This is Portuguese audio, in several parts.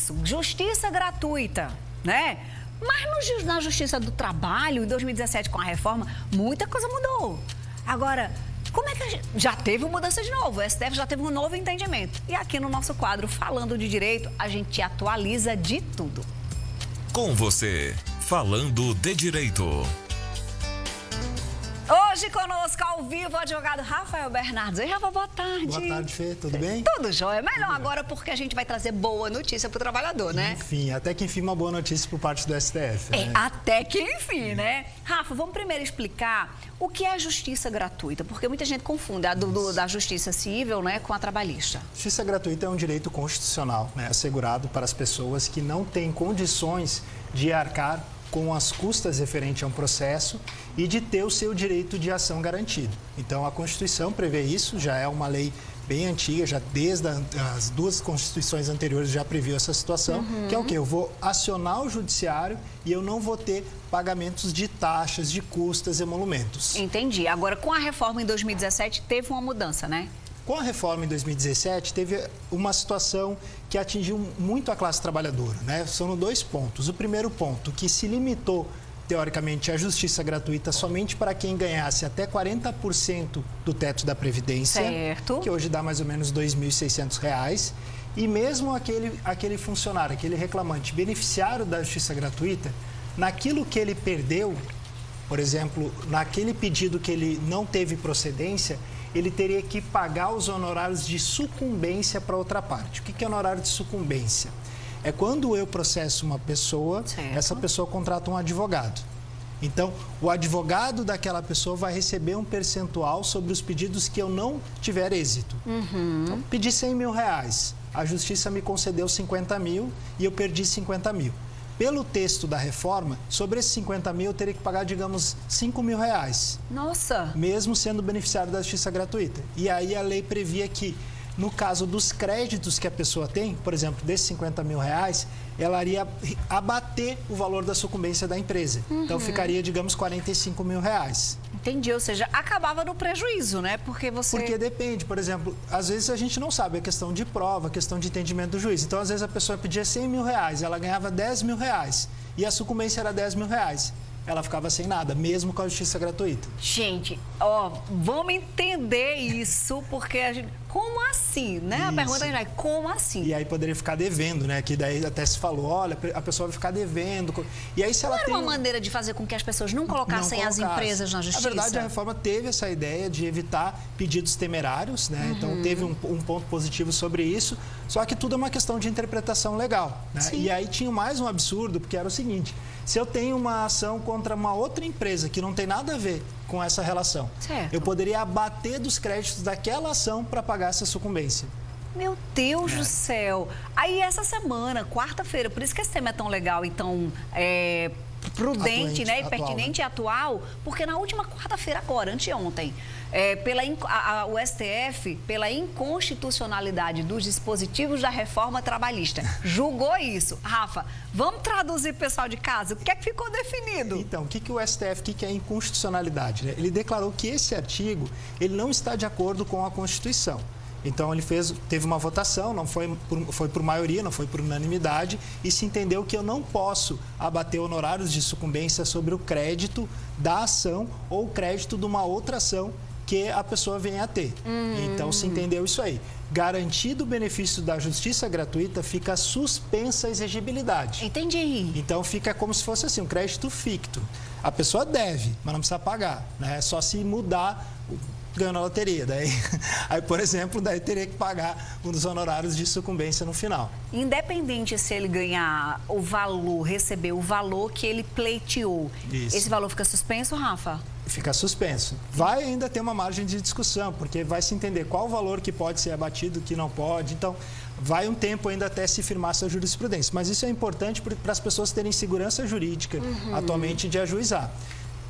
isso, justiça gratuita, né? Mas na Justiça do Trabalho, em 2017, com a reforma, muita coisa mudou. Agora, como é que já teve mudança de novo? O STF já teve um novo entendimento. E aqui no nosso quadro, Falando de Direito, a gente atualiza de tudo. Com você, Falando de Direito. Hoje conosco, ao vivo, o advogado Rafael Bernardes. Oi, Rafa, boa tarde. Boa tarde, Fê. Tudo bem? Tudo jóia. Melhor agora porque a gente vai trazer boa notícia para o trabalhador, né? Enfim, até que enfim uma boa notícia por parte do STF. É, né? até que enfim, né? Rafa, vamos primeiro explicar o que é a justiça gratuita, porque muita gente confunde a da justiça civil, né, com a trabalhista. Justiça gratuita é um direito constitucional, né, assegurado para as pessoas que não têm condições de arcar com as custas referentes a um processo e de ter o seu direito de ação garantido. Então, a Constituição prevê isso, já é uma lei bem antiga, já desde as duas Constituições anteriores já previu essa situação, que é o quê? Eu vou acionar o judiciário e eu não vou ter pagamentos de taxas, de custas e emolumentos. Entendi. Agora, com a reforma em 2017, teve uma mudança, né? Com a reforma em 2017, teve uma situação que atingiu muito a classe trabalhadora, né? São dois pontos. O primeiro ponto, que se limitou, teoricamente, a justiça gratuita somente para quem ganhasse até 40% do teto da Previdência, certo, que hoje dá mais ou menos R$ 2.600. E mesmo aquele funcionário, aquele reclamante beneficiário da justiça gratuita, naquilo que ele perdeu, por exemplo, naquele pedido que ele não teve procedência, ele teria que pagar os honorários de sucumbência para outra parte. O que é honorário de sucumbência? É quando eu processo uma pessoa, certo, essa pessoa contrata um advogado. Então, o advogado daquela pessoa vai receber um percentual sobre os pedidos que eu não tiver êxito. Então, pedi R$100 mil, a justiça me concedeu 50 mil e eu perdi 50 mil. Pelo texto da reforma, sobre esses 50 mil, eu teria que pagar, digamos, R$5 mil. Nossa! Mesmo sendo beneficiário da justiça gratuita. E aí a lei previa que, no caso dos créditos que a pessoa tem, por exemplo, desses 50 mil reais, ela iria abater o valor da sucumbência da empresa. Então, ficaria, digamos, 45 mil reais. Entendi, ou seja, acabava no prejuízo, né? Porque depende, por exemplo, às vezes a gente não sabe a questão de prova, a questão de entendimento do juiz. Então, às vezes a pessoa pedia 100 mil reais, ela ganhava 10 mil reais e a sucumbência era 10 mil reais. Ela ficava sem nada, mesmo com a justiça gratuita. Gente, ó, vamos entender isso, porque a gente... Como assim, né? Isso. A pergunta é, como assim? E aí poderia ficar devendo, né? Que daí até se falou, olha, a pessoa vai ficar devendo. E aí se ela não era uma maneira de fazer com que as pessoas não colocassem as empresas na justiça? Na verdade, a reforma teve essa ideia de evitar pedidos temerários, né? Então, teve um ponto positivo sobre isso, só que tudo é uma questão de interpretação legal, né? E aí tinha mais um absurdo, porque era o seguinte, se eu tenho uma ação contra uma outra empresa que não tem nada a ver com essa relação, certo, eu poderia abater dos créditos daquela ação para pagar essa sucumbência. Meu Deus do céu! Aí essa semana, quarta-feira, por isso que esse tema é tão legal e tão prudente, né? E pertinente e atual, porque na última quarta-feira agora, anteontem, o STF, pela inconstitucionalidade dos dispositivos da reforma trabalhista, julgou isso. Rafa, vamos traduzir pro pessoal de casa? O que é que ficou definido? Então, o que o STF, o que é inconstitucionalidade, né? Ele declarou que esse artigo, ele não está de acordo com a Constituição. Então, ele teve uma votação, não foi por maioria, não foi por unanimidade, e se entendeu que eu não posso abater honorários de sucumbência sobre o crédito da ação ou crédito de uma outra ação que a pessoa venha a ter. Então, se entendeu isso aí. Garantido o benefício da justiça gratuita, fica suspensa a exigibilidade. Entendi. Então, fica como se fosse assim, um crédito ficto. A pessoa deve, mas não precisa pagar, né? É só se mudar... ganhou na loteria. Aí, por exemplo, daí teria que pagar um dos honorários de sucumbência no final. Independente se ele ganhar o valor, receber o valor que ele pleiteou, isso, esse valor fica suspenso, Rafa? Fica suspenso. Vai ainda ter uma margem de discussão, porque vai se entender qual o valor que pode ser abatido, que não pode. Então, vai um tempo ainda até se firmar essa jurisprudência. Mas isso é importante para as pessoas terem segurança jurídica atualmente de ajuizar.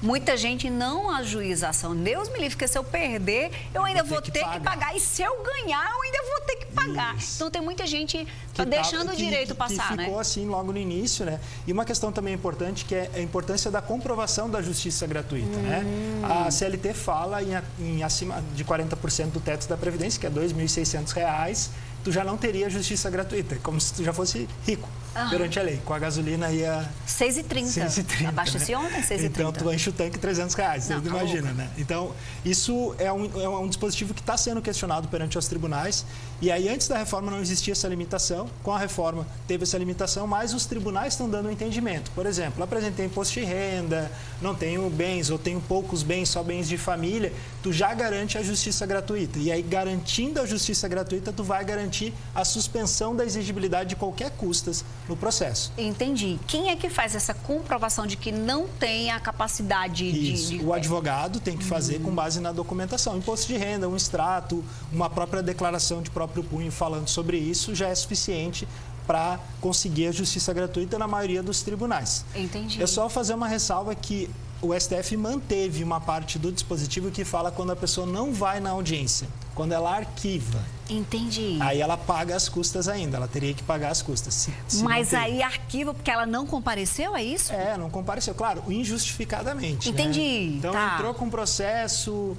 Muita gente não ajuiza a ação. Deus me livre, porque se eu perder, eu ainda vou ter que pagar. E se eu ganhar, eu ainda vou ter que pagar. Isso. Então, tem muita gente que deixando o direito passar, né? Ficou assim logo no início, né? E uma questão também importante, que é a importância da comprovação da justiça gratuita, né? A CLT fala em acima de 40% do teto da Previdência, que é R$ 2.600, tu já não teria justiça gratuita, como se tu já fosse rico perante a lei. Com a gasolina ia... 6,30. 6,30. Abasteci ontem, 6,30. Então, tu enche o tanque R$300, você não imagina, né? Então, isso é um dispositivo que está sendo questionado perante os tribunais. E aí, antes da reforma, não existia essa limitação. Com a reforma, teve essa limitação, mas os tribunais estão dando um entendimento. Por exemplo, apresentei imposto de renda, não tenho bens ou tenho poucos bens, só bens de família, tu já garante a justiça gratuita. E aí, garantindo a justiça gratuita, tu vai garantir a suspensão da exigibilidade de qualquer custas no processo. Entendi. Quem é que faz essa comprovação de que não tem a capacidade Isso. O advogado tem que fazer com base na documentação. Imposto de renda, um extrato, uma própria declaração de próprio punho falando sobre isso já é suficiente para conseguir a justiça gratuita na maioria dos tribunais. Entendi. É só fazer uma ressalva que o STF manteve uma parte do dispositivo que fala quando a pessoa não vai na audiência, quando ela arquiva. Entendi. Aí ela paga as custas ainda, ela teria que pagar as custas. Mas aí arquiva porque ela não compareceu, é isso? É, não compareceu. Claro, injustificadamente. Entendi. Né? Então entrou com processo...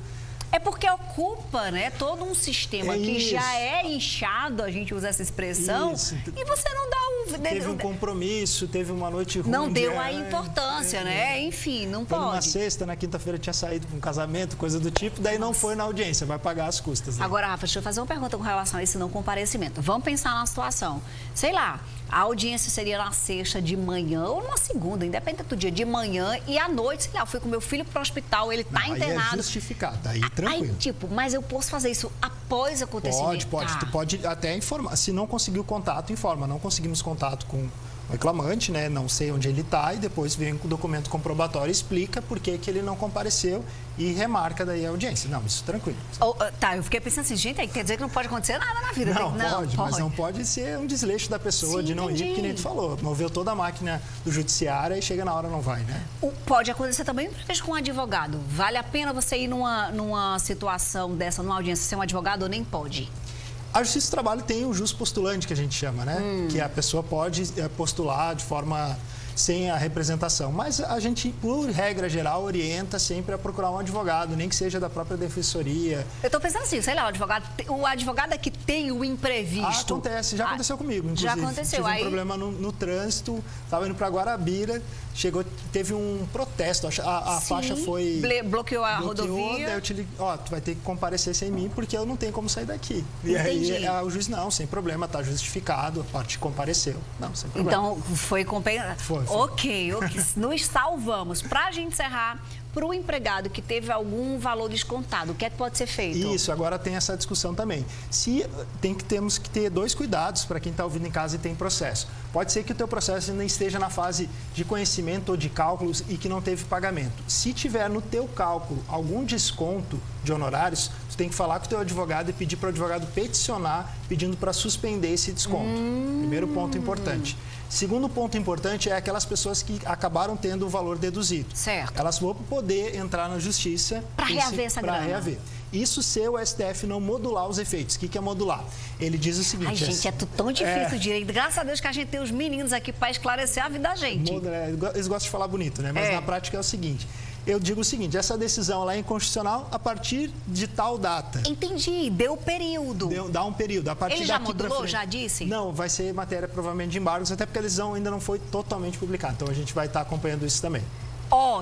É porque ocupa, né, todo um sistema que já é inchado, a gente usa essa expressão, e você não dá Teve um compromisso, teve uma noite ruim. Não deu a importância, né? Enfim, não pode. Numa sexta, na quinta-feira tinha saído para um casamento, coisa do tipo, daí não foi na audiência, vai pagar as custas. Né? Agora, Rafa, deixa eu fazer uma pergunta com relação a esse não comparecimento. Vamos pensar na situação. Sei lá, a audiência seria na sexta de manhã ou na segunda, independente do dia, de manhã e à noite, sei lá, eu fui com meu filho para o hospital, ele está internado. Aí é justificado, aí tranquilo. Aí, tipo, mas eu posso fazer isso após o acontecimento? Pode. Tu pode até informar. Se não conseguiu contato, informa. Não conseguimos contato com o reclamante, né? Não sei onde ele está, e depois vem com o documento comprobatório, explica por que ele não compareceu e remarca daí a audiência. Não, isso tranquilo. Tá, eu fiquei pensando assim, gente, aí quer dizer que não pode acontecer nada na vida. Não, pode, mas não pode ser um desleixo da pessoa. Sim, de não ir, que nem tu falou. Moveu toda a máquina do judiciário e chega na hora não vai, né? Pode acontecer também com um advogado. Vale a pena você ir numa situação dessa, numa audiência, ser um advogado ou nem pode? A Justiça do Trabalho tem o jus postulante, que a gente chama, né? Que a pessoa pode postular de forma sem a representação. Mas a gente, por regra geral, orienta sempre a procurar um advogado, nem que seja da própria defensoria. Eu estou pensando assim, sei lá, o advogado é que tem o imprevisto. Acontece, já aconteceu comigo, inclusive. Já aconteceu. Tive um problema no trânsito, estava indo para Guarabira, teve um protesto, a faixa foi... Bloqueou a rodovia. Daí eu te liguei, tu vai ter que comparecer sem mim, porque eu não tenho como sair daqui. E Entendi. aí o juiz, não, sem problema, está justificado, a parte compareceu. Não, sem problema. Então, foi compensado. Foi. Ok. Nos salvamos. Para a gente encerrar, para o empregado que teve algum valor descontado, o que é que pode ser feito? Isso, agora tem essa discussão também. Temos que ter dois cuidados para quem está ouvindo em casa e tem processo. Pode ser que o teu processo ainda esteja na fase de conhecimento ou de cálculos e que não teve pagamento. Se tiver no teu cálculo algum desconto de honorários, tu tem que falar com o teu advogado e pedir para o advogado peticionar pedindo para suspender esse desconto. Primeiro ponto importante. Segundo ponto importante é aquelas pessoas que acabaram tendo o valor deduzido. Certo. Elas vão poder entrar na justiça para reaver essa grana. Para reaver. Isso se o STF não modular os efeitos. O que é modular? Ele diz o seguinte... Ai, gente, é tão difícil o direito. Graças a Deus que a gente tem os meninos aqui para esclarecer a vida da gente. Eles gostam de falar bonito, né? Mas na prática é o seguinte... Eu digo o seguinte, essa decisão lá é inconstitucional a partir de tal data. Entendi, deu período. Dá um período. A partir Ele já modulou, já disse? Não, vai ser matéria provavelmente de embargos, até porque a decisão ainda não foi totalmente publicada. Então a gente vai estar acompanhando isso também.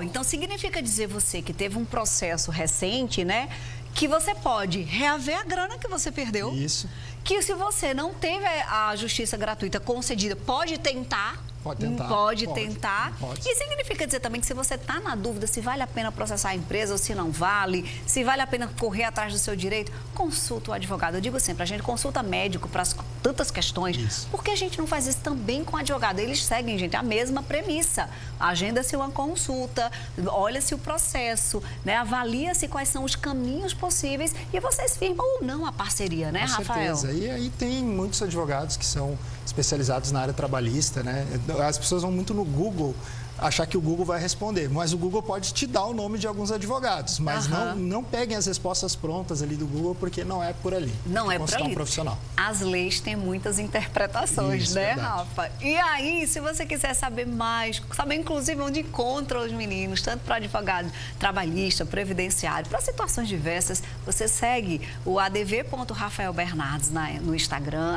Então significa dizer você que teve um processo recente, né? Que você pode reaver a grana que você perdeu. Isso. Que se você não teve a justiça gratuita concedida, pode tentar. Pode tentar. Pode tentar. E significa dizer também que se você está na dúvida se vale a pena processar a empresa ou se não vale, se vale a pena correr atrás do seu direito, consulta o advogado. Eu digo sempre, a gente consulta médico para tantas questões. Isso. Por que a gente não faz isso também com o advogado? Eles seguem, gente, a mesma premissa. Agenda-se uma consulta, olha-se o processo, né? Avalia-se quais são os caminhos possíveis e vocês firmam ou não a parceria, né, Rafael? Com certeza. E aí tem muitos advogados que são especializados na área trabalhista, né? As pessoas vão muito no Google achar que o Google vai responder. Mas o Google pode te dar o nome de alguns advogados, mas não peguem as respostas prontas ali do Google, porque não é por ali. Não é por ali. Um profissional. As leis têm muitas interpretações, Isso, né, verdade. Rafa? E aí, se você quiser saber mais, saber inclusive onde encontra os meninos, tanto para advogado trabalhista, previdenciário, para situações diversas, você segue o adv.rafaelbernardes no Instagram,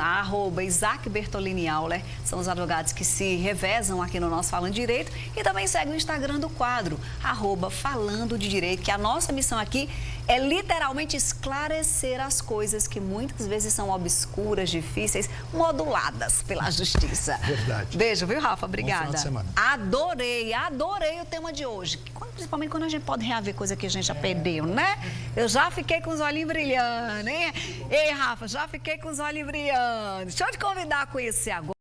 @IsaacBertolini-Auler, são os advogados que se revezam aqui no nosso Falando Direito, e também segue o Instagram do quadro, @Falando de Direito, que a nossa missão aqui é literalmente esclarecer as coisas que muitas vezes são obscuras, difíceis, moduladas pela justiça. Verdade. Beijo, viu, Rafa? Obrigada. Bom final de semana. Adorei o tema de hoje. Principalmente quando a gente pode reaver coisa que a gente já perdeu, né? Eu já fiquei com os olhinhos brilhando, hein? Ei, Rafa, já fiquei com os olhinhos brilhando. Deixa eu te convidar a conhecer agora.